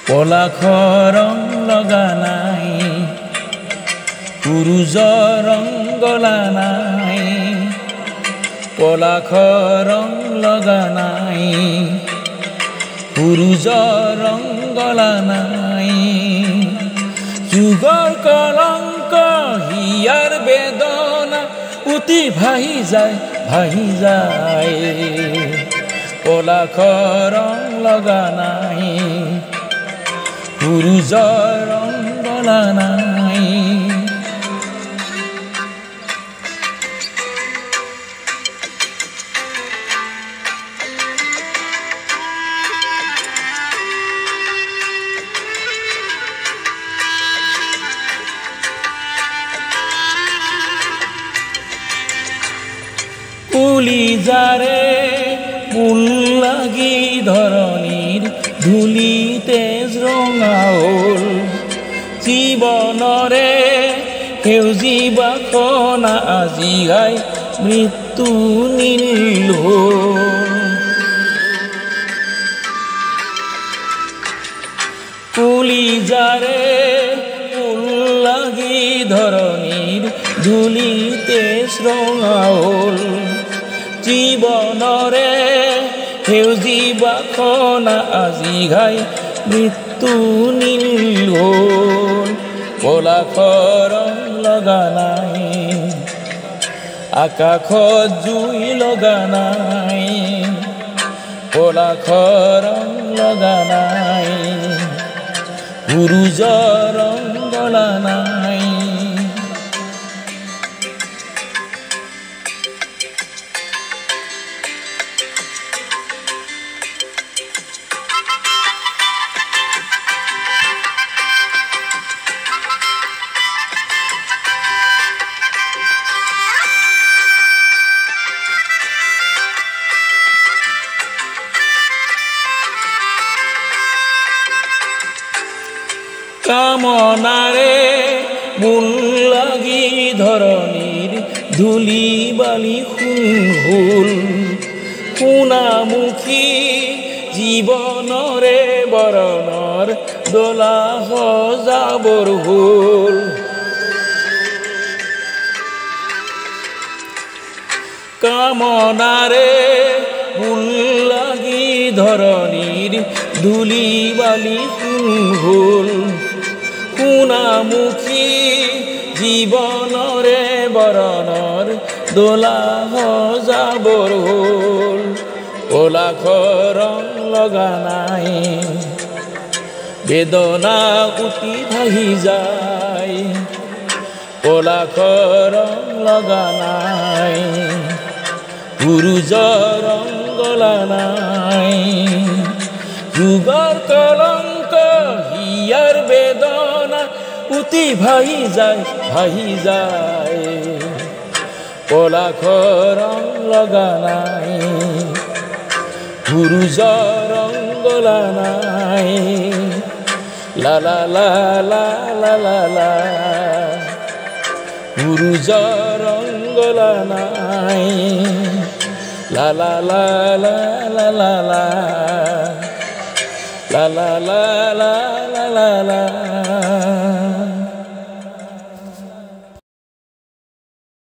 পলাশৰ ৰং লগা নাই পুৰুষৰ ৰং গলা নাই পলাশৰ ৰং লগা নাই পুৰুষৰ ৰং গলা নাই যুগৰ কলংক হিয়াৰ বেদনা উতি ভাহি যায় পলাশৰ ৰং লগা নাই পুৰুষৰ ৰং গলা নাই কুলি যারে ফুল লাগি ধরণীর ধুলি তেজ রঙা হল জীবনরে সেউজী বাসনা আজি গাই মৃত্যু নীল কুলি যারে ফুল লাগি ধরণীর ধুলি তেজ রঙা হল জীবনরে সেউজী বাসনা আজি গাই মৃত্যু নীল হল পলাশৰ ৰং লগা নাই আকাশত জুই লগা নাই পলাশৰ ৰং লগা নাই পুৰুষৰ ৰং গলা নাই কামনাৰে মূল লাগি ধৰণীৰ ধুলি বালি হুল সোণামুখী জীবনৰে বৰণৰ দোলা সজাবৰ হল কামনাৰে মূল লাগি ধৰণীৰ ধুলি বালি হুল সোণামুখী জীবনৰে বৰণৰ দোলা সজাবৰ হল পলাশৰ ৰং লগা নাই বেদনা উতি ভাহি যায় পলাশৰ ৰং লগা নাই পুৰুষৰ ৰং গলা নাই যুগৰ কলংক হিয়াৰ বেদনা উতি ভাহি যায় পলাশৰ ৰং লগা নাই পুৰুষৰ ৰং গলা নাই লা লা লা লা লা লা লা পুৰুষৰ ৰং গলা নাই লা লা লা লা লা লা লা la la la la la la la